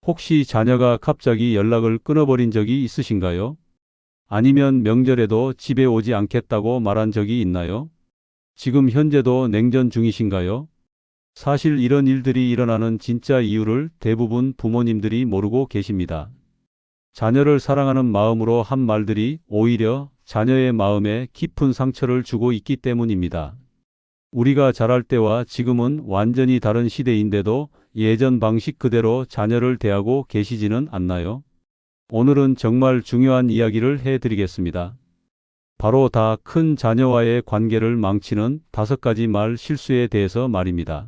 혹시 자녀가 갑자기 연락을 끊어버린 적이 있으신가요? 아니면 명절에도 집에 오지 않겠다고 말한 적이 있나요? 지금 현재도 냉전 중이신가요? 사실 이런 일들이 일어나는 진짜 이유를 대부분 부모님들이 모르고 계십니다. 자녀를 사랑하는 마음으로 한 말들이 오히려 자녀의 마음에 깊은 상처를 주고 있기 때문입니다. 우리가 자랄 때와 지금은 완전히 다른 시대인데도 예전 방식 그대로 자녀를 대하고 계시지는 않나요? 오늘은 정말 중요한 이야기를 해드리겠습니다. 바로 다 큰 자녀와의 관계를 망치는 5가지 말 실수에 대해서 말입니다.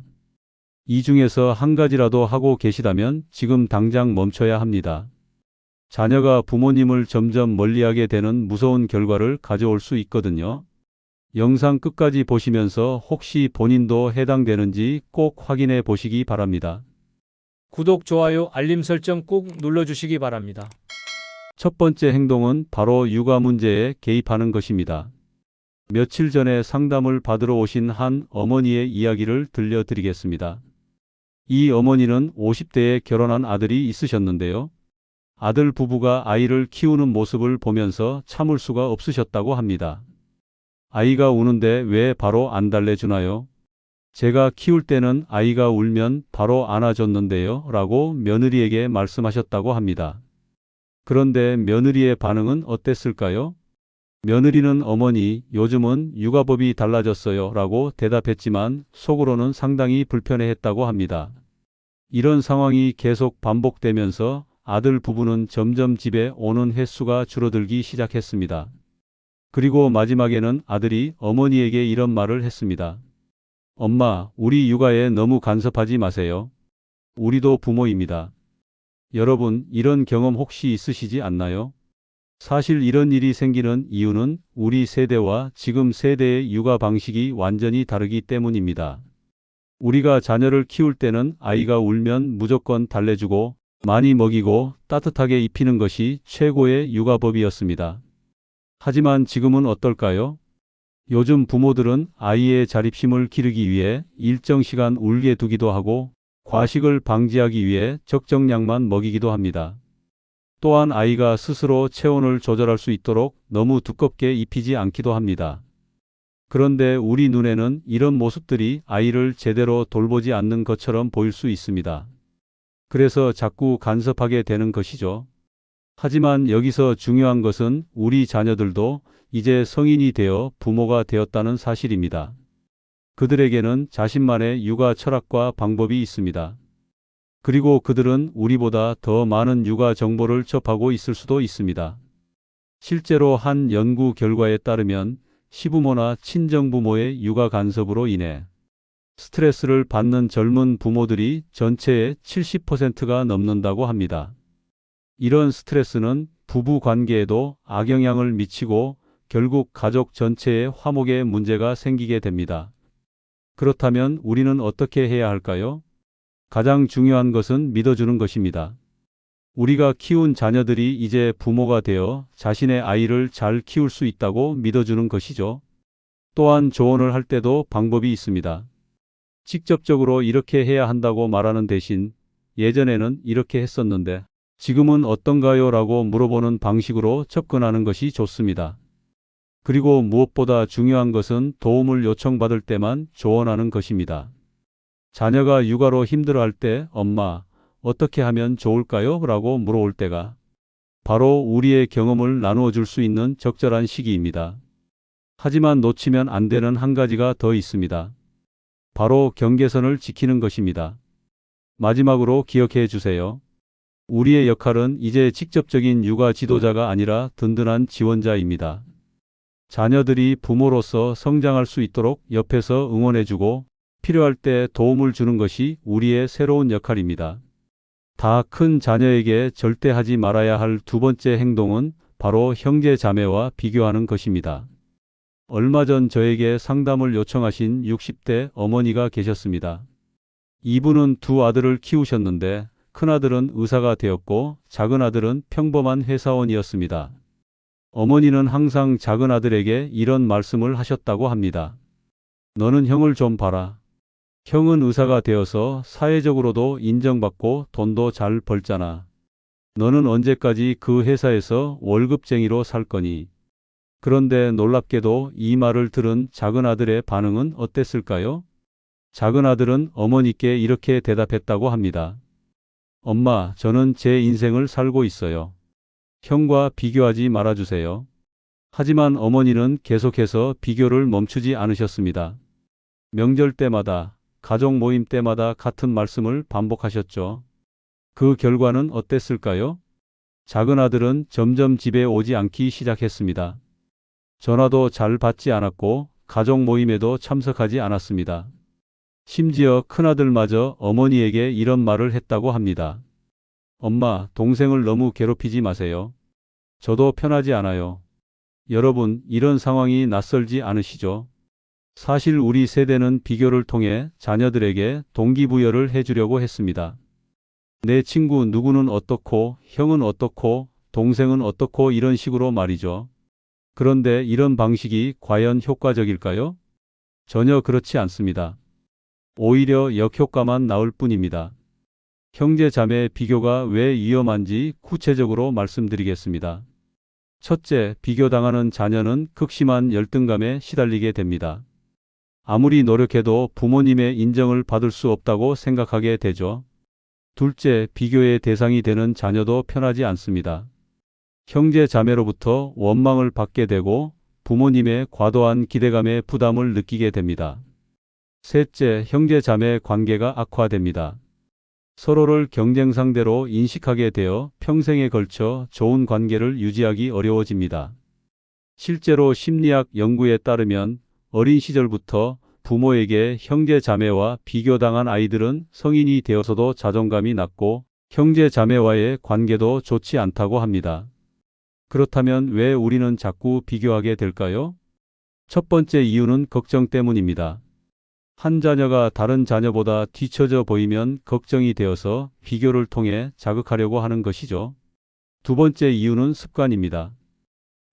이 중에서 한 가지라도 하고 계시다면 지금 당장 멈춰야 합니다. 자녀가 부모님을 점점 멀리하게 되는 무서운 결과를 가져올 수 있거든요. 영상 끝까지 보시면서 혹시 본인도 해당되는지 꼭 확인해 보시기 바랍니다. 구독, 좋아요, 알림 설정 꼭 눌러주시기 바랍니다. 첫 번째 행동은 바로 육아 문제에 개입하는 것입니다. 며칠 전에 상담을 받으러 오신 한 어머니의 이야기를 들려드리겠습니다. 이 어머니는 50대에 결혼한 아들이 있으셨는데요. 아들 부부가 아이를 키우는 모습을 보면서 참을 수가 없으셨다고 합니다. 아이가 우는데 왜 바로 안 달래주나요? 제가 키울 때는 아이가 울면 바로 안아줬는데요 라고 며느리에게 말씀하셨다고 합니다. 그런데 며느리의 반응은 어땠을까요? 며느리는 어머니, 요즘은 육아법이 달라졌어요 라고 대답했지만 속으로는 상당히 불편해했다고 합니다. 이런 상황이 계속 반복되면서 아들 부부는 점점 집에 오는 횟수가 줄어들기 시작했습니다. 그리고 마지막에는 아들이 어머니에게 이런 말을 했습니다. 엄마, 우리 육아에 너무 간섭하지 마세요. 우리도 부모입니다. 여러분, 이런 경험 혹시 있으시지 않나요? 사실 이런 일이 생기는 이유는 우리 세대와 지금 세대의 육아 방식이 완전히 다르기 때문입니다. 우리가 자녀를 키울 때는 아이가 울면 무조건 달래주고 많이 먹이고 따뜻하게 입히는 것이 최고의 육아법이었습니다. 하지만 지금은 어떨까요? 요즘 부모들은 아이의 자립심을 기르기 위해 일정 시간 울게 두기도 하고 과식을 방지하기 위해 적정량만 먹이기도 합니다. 또한 아이가 스스로 체온을 조절할 수 있도록 너무 두껍게 입히지 않기도 합니다. 그런데 우리 눈에는 이런 모습들이 아이를 제대로 돌보지 않는 것처럼 보일 수 있습니다. 그래서 자꾸 간섭하게 되는 것이죠. 하지만 여기서 중요한 것은 우리 자녀들도 이제 성인이 되어 부모가 되었다는 사실입니다. 그들에게는 자신만의 육아 철학과 방법이 있습니다. 그리고 그들은 우리보다 더 많은 육아 정보를 접하고 있을 수도 있습니다. 실제로 한 연구 결과에 따르면 시부모나 친정부모의 육아 간섭으로 인해 스트레스를 받는 젊은 부모들이 전체의 70%가 넘는다고 합니다. 이런 스트레스는 부부 관계에도 악영향을 미치고 결국 가족 전체의 화목에 문제가 생기게 됩니다. 그렇다면 우리는 어떻게 해야 할까요? 가장 중요한 것은 믿어주는 것입니다. 우리가 키운 자녀들이 이제 부모가 되어 자신의 아이를 잘 키울 수 있다고 믿어주는 것이죠. 또한 조언을 할 때도 방법이 있습니다. 직접적으로 이렇게 해야 한다고 말하는 대신 예전에는 이렇게 했었는데 지금은 어떤가요? 라고 물어보는 방식으로 접근하는 것이 좋습니다. 그리고 무엇보다 중요한 것은 도움을 요청받을 때만 조언하는 것입니다. 자녀가 육아로 힘들어할 때 엄마, 어떻게 하면 좋을까요? 라고 물어올 때가 바로 우리의 경험을 나누어 줄 수 있는 적절한 시기입니다. 하지만 놓치면 안 되는 한 가지가 더 있습니다. 바로 경계선을 지키는 것입니다. 마지막으로 기억해 주세요. 우리의 역할은 이제 직접적인 육아 지도자가 아니라 든든한 지원자입니다. 자녀들이 부모로서 성장할 수 있도록 옆에서 응원해주고 필요할 때 도움을 주는 것이 우리의 새로운 역할입니다. 다 큰 자녀에게 절대 하지 말아야 할 두 번째 행동은 바로 형제 자매와 비교하는 것입니다. 얼마 전 저에게 상담을 요청하신 60대 어머니가 계셨습니다. 이분은 두 아들을 키우셨는데 큰아들은 의사가 되었고 작은아들은 평범한 회사원이었습니다. 어머니는 항상 작은아들에게 이런 말씀을 하셨다고 합니다. 너는 형을 좀 봐라. 형은 의사가 되어서 사회적으로도 인정받고 돈도 잘 벌잖아. 너는 언제까지 그 회사에서 월급쟁이로 살 거니? 그런데 놀랍게도 이 말을 들은 작은 아들의 반응은 어땠을까요? 작은 아들은 어머니께 이렇게 대답했다고 합니다. 엄마, 저는 제 인생을 살고 있어요. 형과 비교하지 말아주세요. 하지만 어머니는 계속해서 비교를 멈추지 않으셨습니다. 명절 때마다, 가족 모임 때마다 같은 말씀을 반복하셨죠. 그 결과는 어땠을까요? 작은 아들은 점점 집에 오지 않기 시작했습니다. 전화도 잘 받지 않았고 가족 모임에도 참석하지 않았습니다. 심지어 큰아들마저 어머니에게 이런 말을 했다고 합니다. 엄마, 동생을 너무 괴롭히지 마세요. 저도 편하지 않아요. 여러분, 이런 상황이 낯설지 않으시죠? 사실 우리 세대는 비교를 통해 자녀들에게 동기부여를 해주려고 했습니다. 내 친구 누구는 어떻고, 형은 어떻고, 동생은 어떻고 이런 식으로 말이죠. 그런데 이런 방식이 과연 효과적일까요? 전혀 그렇지 않습니다. 오히려 역효과만 나올 뿐입니다. 형제 자매 비교가 왜 위험한지 구체적으로 말씀드리겠습니다. 첫째, 비교당하는 자녀는 극심한 열등감에 시달리게 됩니다. 아무리 노력해도 부모님의 인정을 받을 수 없다고 생각하게 되죠. 둘째, 비교의 대상이 되는 자녀도 편하지 않습니다. 형제 자매로부터 원망을 받게 되고 부모님의 과도한 기대감에 부담을 느끼게 됩니다. 셋째, 형제 자매 관계가 악화됩니다. 서로를 경쟁 상대로 인식하게 되어 평생에 걸쳐 좋은 관계를 유지하기 어려워집니다. 실제로 심리학 연구에 따르면 어린 시절부터 부모에게 형제 자매와 비교당한 아이들은 성인이 되어서도 자존감이 낮고 형제 자매와의 관계도 좋지 않다고 합니다. 그렇다면 왜 우리는 자꾸 비교하게 될까요? 첫 번째 이유는 걱정 때문입니다. 한 자녀가 다른 자녀보다 뒤처져 보이면 걱정이 되어서 비교를 통해 자극하려고 하는 것이죠. 두 번째 이유는 습관입니다.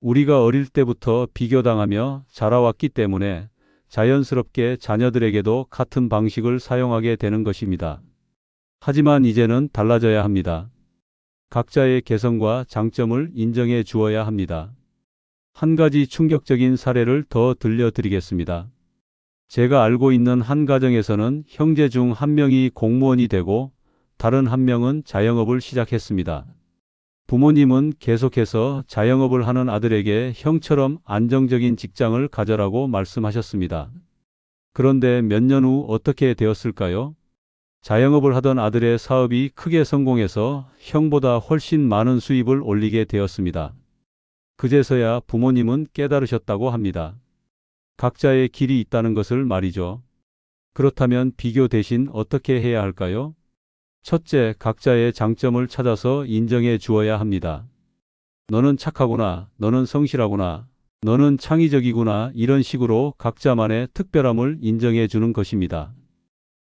우리가 어릴 때부터 비교당하며 자라왔기 때문에 자연스럽게 자녀들에게도 같은 방식을 사용하게 되는 것입니다. 하지만 이제는 달라져야 합니다. 각자의 개성과 장점을 인정해 주어야 합니다. 한 가지 충격적인 사례를 더 들려드리겠습니다. 제가 알고 있는 한 가정에서는 형제 중 한 명이 공무원이 되고 다른 한 명은 자영업을 시작했습니다. 부모님은 계속해서 자영업을 하는 아들에게 형처럼 안정적인 직장을 가져라고 말씀하셨습니다. 그런데 몇 년 후 어떻게 되었을까요? 자영업을 하던 아들의 사업이 크게 성공해서 형보다 훨씬 많은 수입을 올리게 되었습니다. 그제서야 부모님은 깨달으셨다고 합니다. 각자의 길이 있다는 것을 말이죠. 그렇다면 비교 대신 어떻게 해야 할까요? 첫째, 각자의 장점을 찾아서 인정해 주어야 합니다. 너는 착하구나, 너는 성실하구나, 너는 창의적이구나 이런 식으로 각자만의 특별함을 인정해 주는 것입니다.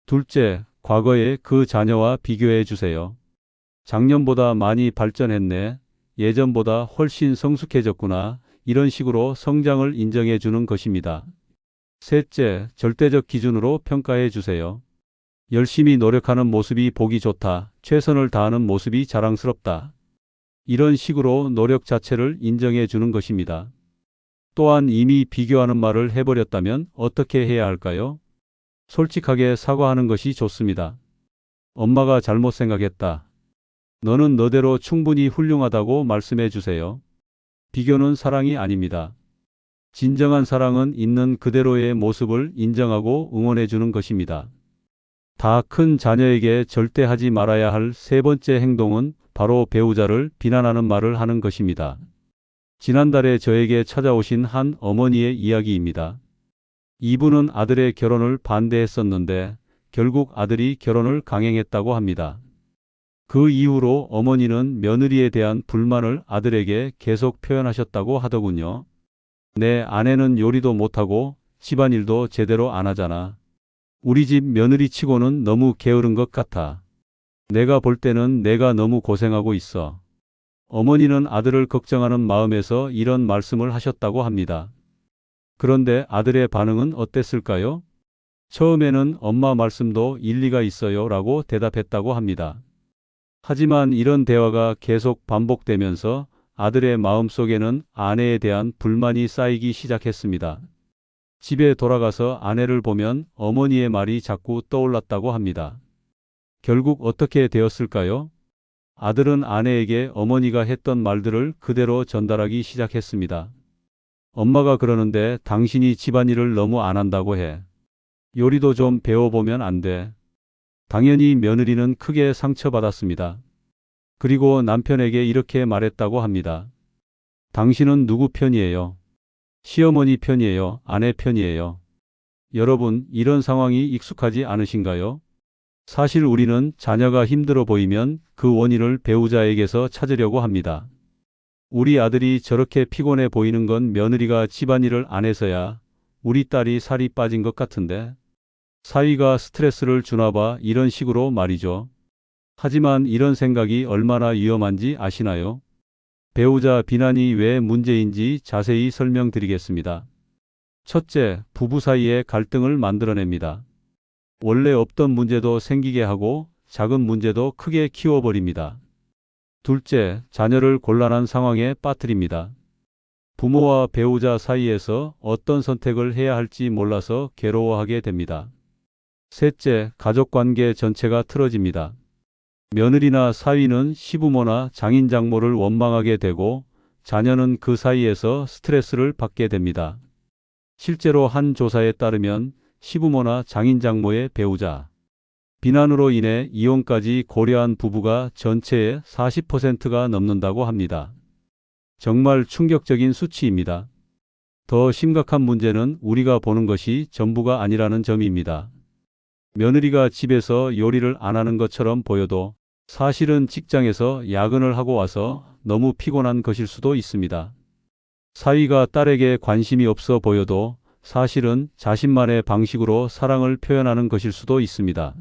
둘째, 과거의 그 자녀와 비교해 주세요. 작년보다 많이 발전했네, 예전보다 훨씬 성숙해졌구나 이런 식으로 성장을 인정해 주는 것입니다. 셋째, 절대적 기준으로 평가해 주세요. 열심히 노력하는 모습이 보기 좋다. 최선을 다하는 모습이 자랑스럽다. 이런 식으로 노력 자체를 인정해 주는 것입니다. 또한 이미 비교하는 말을 해버렸다면 어떻게 해야 할까요? 솔직하게 사과하는 것이 좋습니다. 엄마가 잘못 생각했다. 너는 너대로 충분히 훌륭하다고 말씀해 주세요. 비교는 사랑이 아닙니다. 진정한 사랑은 있는 그대로의 모습을 인정하고 응원해 주는 것입니다. 다 큰 자녀에게 절대 하지 말아야 할 세 번째 행동은 바로 배우자를 비난하는 말을 하는 것입니다. 지난달에 저에게 찾아오신 한 어머니의 이야기입니다. 이분은 아들의 결혼을 반대했었는데 결국 아들이 결혼을 강행했다고 합니다. 그 이후로 어머니는 며느리에 대한 불만을 아들에게 계속 표현하셨다고 하더군요. 내 아내는 요리도 못하고 집안일도 제대로 안 하잖아. 우리 집 며느리 치고는 너무 게으른 것 같아. 내가 볼 때는 내가 너무 고생하고 있어. 어머니는 아들을 걱정하는 마음에서 이런 말씀을 하셨다고 합니다. 그런데 아들의 반응은 어땠을까요? 처음에는 엄마 말씀도 일리가 있어요 라고 대답했다고 합니다. 하지만 이런 대화가 계속 반복되면서 아들의 마음속에는 아내에 대한 불만이 쌓이기 시작했습니다. 집에 돌아가서 아내를 보면 어머니의 말이 자꾸 떠올랐다고 합니다. 결국 어떻게 되었을까요? 아들은 아내에게 어머니가 했던 말들을 그대로 전달하기 시작했습니다. 엄마가 그러는데 당신이 집안일을 너무 안 한다고 해. 요리도 좀 배워보면 안 돼. 당연히 며느리는 크게 상처받았습니다. 그리고 남편에게 이렇게 말했다고 합니다. 당신은 누구 편이에요? 시어머니 편이에요? 아내 편이에요? 여러분, 이런 상황이 익숙하지 않으신가요? 사실 우리는 자녀가 힘들어 보이면 그 원인을 배우자에게서 찾으려고 합니다. 우리 아들이 저렇게 피곤해 보이는 건 며느리가 집안일을 안 해서야. 우리 딸이 살이 빠진 것 같은데. 사위가 스트레스를 주나 봐, 이런 식으로 말이죠. 하지만 이런 생각이 얼마나 위험한지 아시나요? 배우자 비난이 왜 문제인지 자세히 설명드리겠습니다. 첫째, 부부 사이의 갈등을 만들어냅니다. 원래 없던 문제도 생기게 하고 작은 문제도 크게 키워버립니다. 둘째, 자녀를 곤란한 상황에 빠뜨립니다. 부모와 배우자 사이에서 어떤 선택을 해야 할지 몰라서 괴로워하게 됩니다. 셋째, 가족관계 전체가 틀어집니다. 며느리나 사위는 시부모나 장인장모를 원망하게 되고 자녀는 그 사이에서 스트레스를 받게 됩니다. 실제로 한 조사에 따르면 시부모나 장인장모의 배우자 비난으로 인해 이혼까지 고려한 부부가 전체의 40%가 넘는다고 합니다. 정말 충격적인 수치입니다. 더 심각한 문제는 우리가 보는 것이 전부가 아니라는 점입니다. 며느리가 집에서 요리를 안 하는 것처럼 보여도 사실은 직장에서 야근을 하고 와서 너무 피곤한 것일 수도 있습니다. 사위가 딸에게 관심이 없어 보여도 사실은 자신만의 방식으로 사랑을 표현하는 것일 수도 있습니다.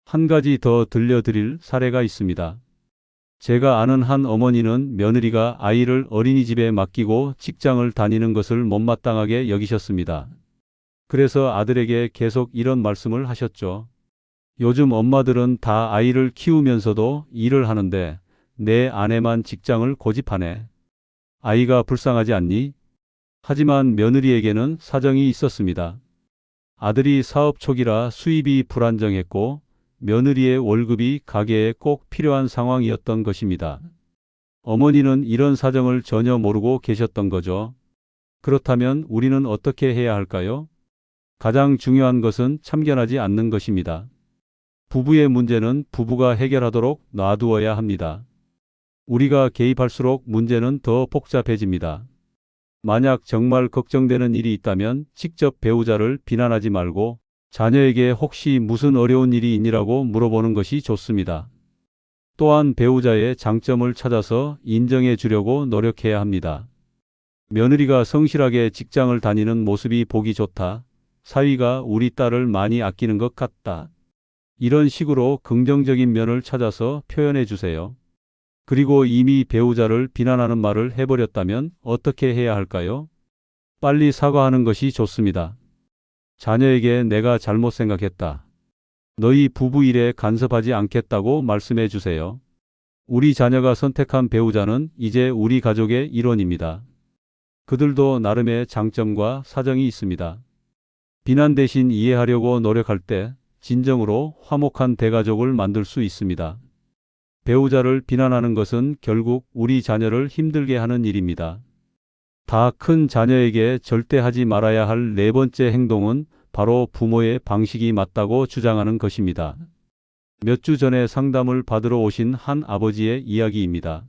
한 가지 더 들려드릴 사례가 있습니다. 제가 아는 한 어머니는 며느리가 아이를 어린이집에 맡기고 직장을 다니는 것을 못마땅하게 여기셨습니다. 그래서 아들에게 계속 이런 말씀을 하셨죠. 요즘 엄마들은 다 아이를 키우면서도 일을 하는데 내 아내만 직장을 고집하네. 아이가 불쌍하지 않니? 하지만 며느리에게는 사정이 있었습니다. 아들이 사업 초기라 수입이 불안정했고 며느리의 월급이 가게에 꼭 필요한 상황이었던 것입니다. 어머니는 이런 사정을 전혀 모르고 계셨던 거죠. 그렇다면 우리는 어떻게 해야 할까요? 가장 중요한 것은 참견하지 않는 것입니다. 부부의 문제는 부부가 해결하도록 놔두어야 합니다. 우리가 개입할수록 문제는 더 복잡해집니다. 만약 정말 걱정되는 일이 있다면 직접 배우자를 비난하지 말고 자녀에게 혹시 무슨 어려운 일이 있니라고 물어보는 것이 좋습니다. 또한 배우자의 장점을 찾아서 인정해 주려고 노력해야 합니다. 며느리가 성실하게 직장을 다니는 모습이 보기 좋다. 사위가 우리 딸을 많이 아끼는 것 같다. 이런 식으로 긍정적인 면을 찾아서 표현해 주세요. 그리고 이미 배우자를 비난하는 말을 해버렸다면 어떻게 해야 할까요? 빨리 사과하는 것이 좋습니다. 자녀에게 내가 잘못 생각했다. 너희 부부 일에 간섭하지 않겠다고 말씀해 주세요. 우리 자녀가 선택한 배우자는 이제 우리 가족의 일원입니다. 그들도 나름의 장점과 사정이 있습니다. 비난 대신 이해하려고 노력할 때 진정으로 화목한 대가족을 만들 수 있습니다. 배우자를 비난하는 것은 결국 우리 자녀를 힘들게 하는 일입니다. 다 큰 자녀에게 절대 하지 말아야 할 네 번째 행동은 바로 부모의 방식이 맞다고 주장하는 것입니다. 몇 주 전에 상담을 받으러 오신 한 아버지의 이야기입니다.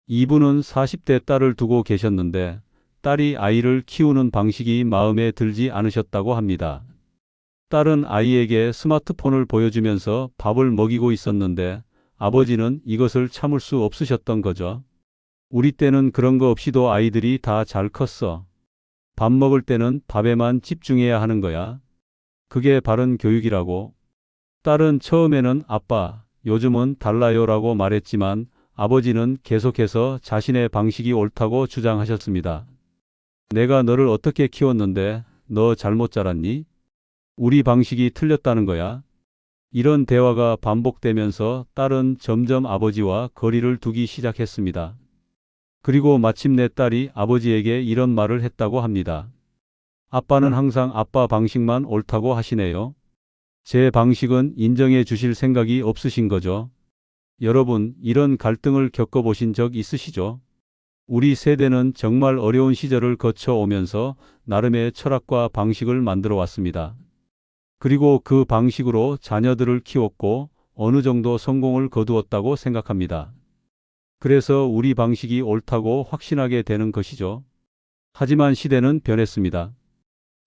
이분은 40대 딸을 두고 계셨는데 딸이 아이를 키우는 방식이 마음에 들지 않으셨다고 합니다. 딸은 아이에게 스마트폰을 보여주면서 밥을 먹이고 있었는데 아버지는 이것을 참을 수 없으셨던 거죠. 우리 때는 그런 거 없이도 아이들이 다 잘 컸어. 밥 먹을 때는 밥에만 집중해야 하는 거야. 그게 바른 교육이라고. 딸은 처음에는 아빠, 요즘은 달라요라고 말했지만 아버지는 계속해서 자신의 방식이 옳다고 주장하셨습니다. 내가 너를 어떻게 키웠는데 너 잘못 자랐니? 우리 방식이 틀렸다는 거야. 이런 대화가 반복되면서 딸은 점점 아버지와 거리를 두기 시작했습니다. 그리고 마침내 딸이 아버지에게 이런 말을 했다고 합니다. 아빠는 항상 아빠 방식만 옳다고 하시네요. 제 방식은 인정해 주실 생각이 없으신 거죠. 여러분, 이런 갈등을 겪어보신 적 있으시죠? 우리 세대는 정말 어려운 시절을 거쳐오면서 나름의 철학과 방식을 만들어 왔습니다. 그리고 그 방식으로 자녀들을 키웠고 어느 정도 성공을 거두었다고 생각합니다. 그래서 우리 방식이 옳다고 확신하게 되는 것이죠. 하지만 시대는 변했습니다.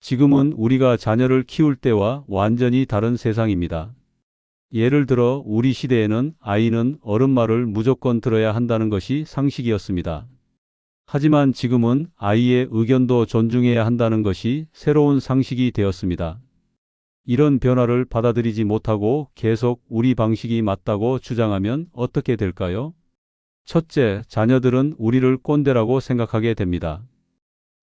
지금은 우리가 자녀를 키울 때와 완전히 다른 세상입니다. 예를 들어 우리 시대에는 아이는 어른 말을 무조건 들어야 한다는 것이 상식이었습니다. 하지만 지금은 아이의 의견도 존중해야 한다는 것이 새로운 상식이 되었습니다. 이런 변화를 받아들이지 못하고 계속 우리 방식이 맞다고 주장하면 어떻게 될까요? 첫째, 자녀들은 우리를 꼰대라고 생각하게 됩니다.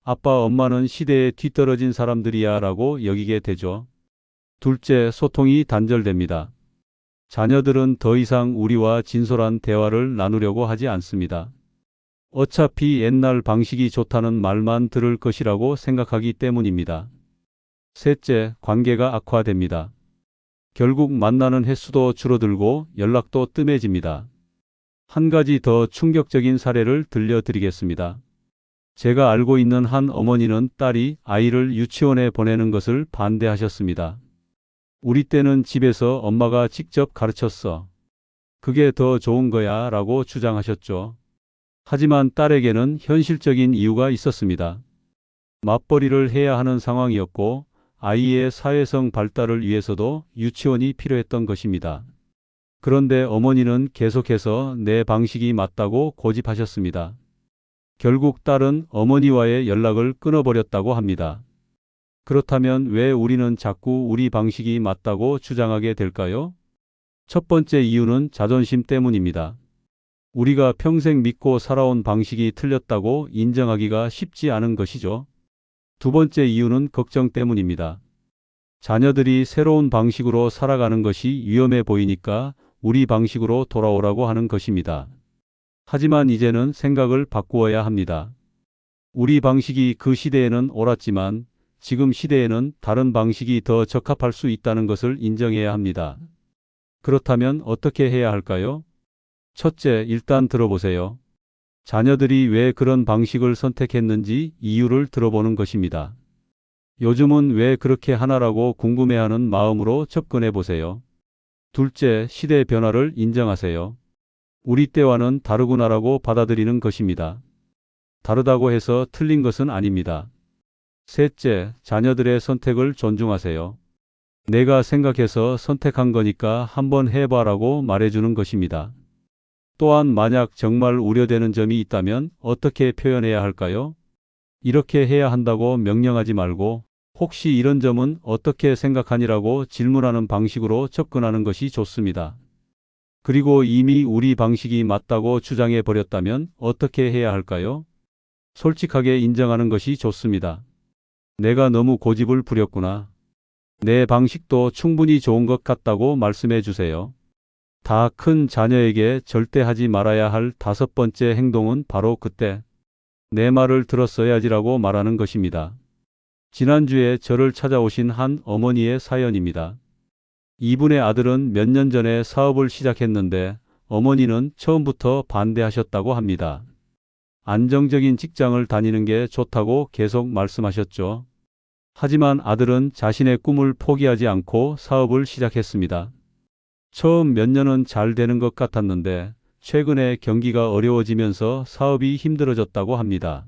아빠, 엄마는 시대에 뒤떨어진 사람들이야 라고 여기게 되죠. 둘째, 소통이 단절됩니다. 자녀들은 더 이상 우리와 진솔한 대화를 나누려고 하지 않습니다. 어차피 옛날 방식이 좋다는 말만 들을 것이라고 생각하기 때문입니다. 셋째, 관계가 악화됩니다. 결국 만나는 횟수도 줄어들고 연락도 뜸해집니다. 한 가지 더 충격적인 사례를 들려드리겠습니다. 제가 알고 있는 한 어머니는 딸이 아이를 유치원에 보내는 것을 반대하셨습니다. 우리 때는 집에서 엄마가 직접 가르쳤어. 그게 더 좋은 거야 라고 주장하셨죠. 하지만 딸에게는 현실적인 이유가 있었습니다. 맞벌이를 해야 하는 상황이었고 아이의 사회성 발달을 위해서도 유치원이 필요했던 것입니다. 그런데 어머니는 계속해서 내 방식이 맞다고 고집하셨습니다. 결국 딸은 어머니와의 연락을 끊어버렸다고 합니다. 그렇다면 왜 우리는 자꾸 우리 방식이 맞다고 주장하게 될까요? 첫 번째 이유는 자존심 때문입니다. 우리가 평생 믿고 살아온 방식이 틀렸다고 인정하기가 쉽지 않은 것이죠. 두 번째 이유는 걱정 때문입니다. 자녀들이 새로운 방식으로 살아가는 것이 위험해 보이니까 우리 방식으로 돌아오라고 하는 것입니다. 하지만 이제는 생각을 바꾸어야 합니다. 우리 방식이 그 시대에는 옳았지만 지금 시대에는 다른 방식이 더 적합할 수 있다는 것을 인정해야 합니다. 그렇다면 어떻게 해야 할까요? 첫째, 일단 들어보세요. 자녀들이 왜 그런 방식을 선택했는지 이유를 들어보는 것입니다. 요즘은 왜 그렇게 하나라고 궁금해하는 마음으로 접근해 보세요. 둘째, 시대 변화를 인정하세요. 우리 때와는 다르구나라고 받아들이는 것입니다. 다르다고 해서 틀린 것은 아닙니다. 셋째, 자녀들의 선택을 존중하세요. 내가 생각해서 선택한 거니까 한번 해봐라고 말해주는 것입니다. 또한 만약 정말 우려되는 점이 있다면 어떻게 표현해야 할까요? 이렇게 해야 한다고 명령하지 말고 혹시 이런 점은 어떻게 생각하니라고 질문하는 방식으로 접근하는 것이 좋습니다. 그리고 이미 우리 방식이 맞다고 주장해 버렸다면 어떻게 해야 할까요? 솔직하게 인정하는 것이 좋습니다. 내가 너무 고집을 부렸구나. 내 방식도 충분히 좋은 것 같다고 말씀해 주세요. 다 큰 자녀에게 절대 하지 말아야 할 다섯 번째 행동은 바로 그때 내 말을 들었어야지라고 말하는 것입니다. 지난주에 저를 찾아오신 한 어머니의 사연입니다. 이분의 아들은 몇 년 전에 사업을 시작했는데 어머니는 처음부터 반대하셨다고 합니다. 안정적인 직장을 다니는 게 좋다고 계속 말씀하셨죠. 하지만 아들은 자신의 꿈을 포기하지 않고 사업을 시작했습니다. 처음 몇 년은 잘 되는 것 같았는데 최근에 경기가 어려워지면서 사업이 힘들어졌다고 합니다.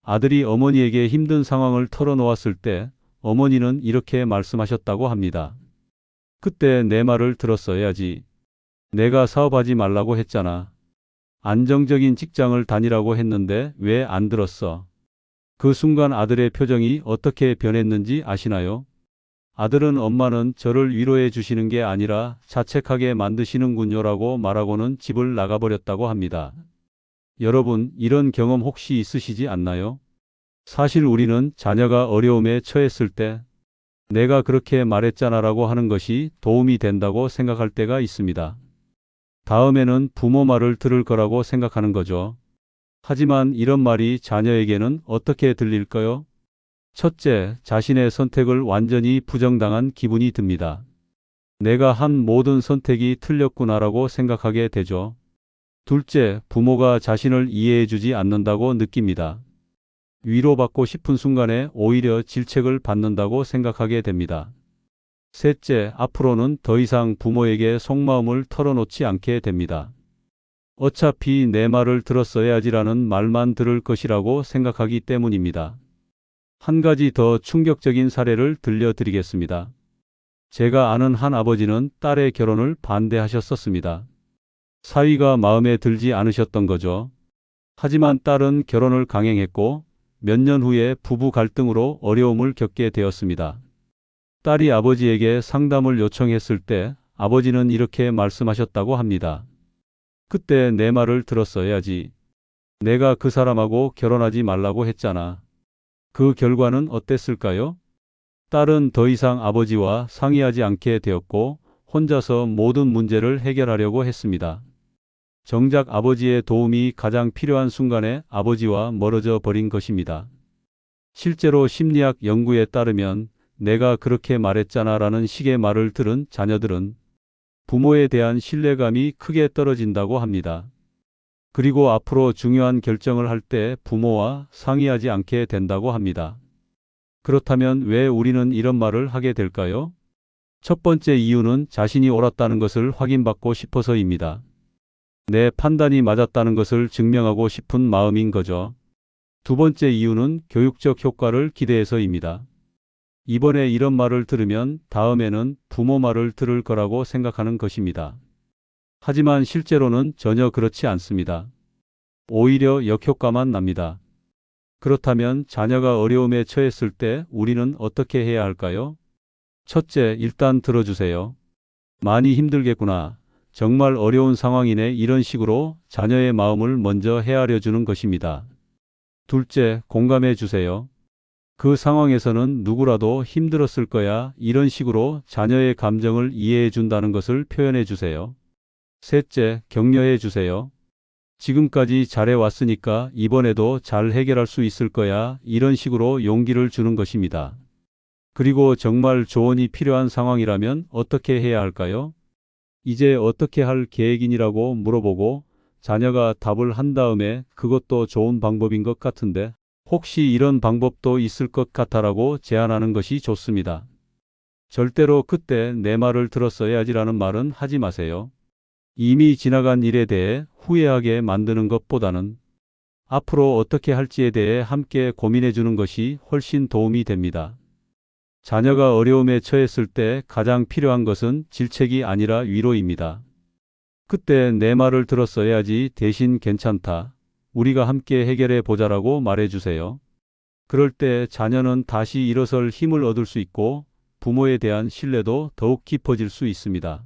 아들이 어머니에게 힘든 상황을 털어놓았을 때 어머니는 이렇게 말씀하셨다고 합니다. 그때 내 말을 들었어야지. 내가 사업하지 말라고 했잖아. 안정적인 직장을 다니라고 했는데 왜 안 들었어? 그 순간 아들의 표정이 어떻게 변했는지 아시나요? 아들은 엄마는 저를 위로해 주시는 게 아니라 자책하게 만드시는군요라고 말하고는 집을 나가버렸다고 합니다. 여러분, 이런 경험 혹시 있으시지 않나요? 사실 우리는 자녀가 어려움에 처했을 때 내가 그렇게 말했잖아라고 하는 것이 도움이 된다고 생각할 때가 있습니다. 다음에는 부모 말을 들을 거라고 생각하는 거죠. 하지만 이런 말이 자녀에게는 어떻게 들릴까요? 첫째, 자신의 선택을 완전히 부정당한 기분이 듭니다. 내가 한 모든 선택이 틀렸구나라고 생각하게 되죠. 둘째, 부모가 자신을 이해해주지 않는다고 느낍니다. 위로받고 싶은 순간에 오히려 질책을 받는다고 생각하게 됩니다. 셋째, 앞으로는 더 이상 부모에게 속마음을 털어놓지 않게 됩니다. 어차피 내 말을 들었어야지라는 말만 들을 것이라고 생각하기 때문입니다. 한 가지 더 충격적인 사례를 들려드리겠습니다. 제가 아는 한 아버지는 딸의 결혼을 반대하셨었습니다. 사위가 마음에 들지 않으셨던 거죠. 하지만 딸은 결혼을 강행했고 몇 년 후에 부부 갈등으로 어려움을 겪게 되었습니다. 딸이 아버지에게 상담을 요청했을 때 아버지는 이렇게 말씀하셨다고 합니다. 그때 내 말을 들었어야지. 내가 그 사람하고 결혼하지 말라고 했잖아. 그 결과는 어땠을까요? 딸은 더 이상 아버지와 상의하지 않게 되었고 혼자서 모든 문제를 해결하려고 했습니다. 정작 아버지의 도움이 가장 필요한 순간에 아버지와 멀어져 버린 것입니다. 실제로 심리학 연구에 따르면 내가 그렇게 말했잖아라는 식의 말을 들은 자녀들은 부모에 대한 신뢰감이 크게 떨어진다고 합니다. 그리고 앞으로 중요한 결정을 할 때 부모와 상의하지 않게 된다고 합니다. 그렇다면 왜 우리는 이런 말을 하게 될까요? 첫 번째 이유는 자신이 옳았다는 것을 확인받고 싶어서입니다. 내 판단이 맞았다는 것을 증명하고 싶은 마음인 거죠. 두 번째 이유는 교육적 효과를 기대해서입니다. 이번에 이런 말을 들으면 다음에는 부모 말을 들을 거라고 생각하는 것입니다. 하지만 실제로는 전혀 그렇지 않습니다. 오히려 역효과만 납니다. 그렇다면 자녀가 어려움에 처했을 때 우리는 어떻게 해야 할까요? 첫째, 일단 들어주세요. 많이 힘들겠구나. 정말 어려운 상황이네. 이런 식으로 자녀의 마음을 먼저 헤아려 주는 것입니다. 둘째, 공감해 주세요. 그 상황에서는 누구라도 힘들었을 거야. 이런 식으로 자녀의 감정을 이해해 준다는 것을 표현해 주세요. 셋째, 격려해 주세요. 지금까지 잘해왔으니까 이번에도 잘 해결할 수 있을 거야. 이런 식으로 용기를 주는 것입니다. 그리고 정말 조언이 필요한 상황이라면 어떻게 해야 할까요? 이제 어떻게 할 계획이니라고 물어보고 자녀가 답을 한 다음에 그것도 좋은 방법인 것 같은데 혹시 이런 방법도 있을 것 같아라고 제안하는 것이 좋습니다. 절대로 그때 내 말을 들었어야지라는 말은 하지 마세요. 이미 지나간 일에 대해 후회하게 만드는 것보다는 앞으로 어떻게 할지에 대해 함께 고민해 주는 것이 훨씬 도움이 됩니다. 자녀가 어려움에 처했을 때 가장 필요한 것은 질책이 아니라 위로입니다. 그때 내 말을 들었어야지 대신 괜찮다. 우리가 함께 해결해 보자라고 말해 주세요. 그럴 때 자녀는 다시 일어설 힘을 얻을 수 있고 부모에 대한 신뢰도 더욱 깊어질 수 있습니다.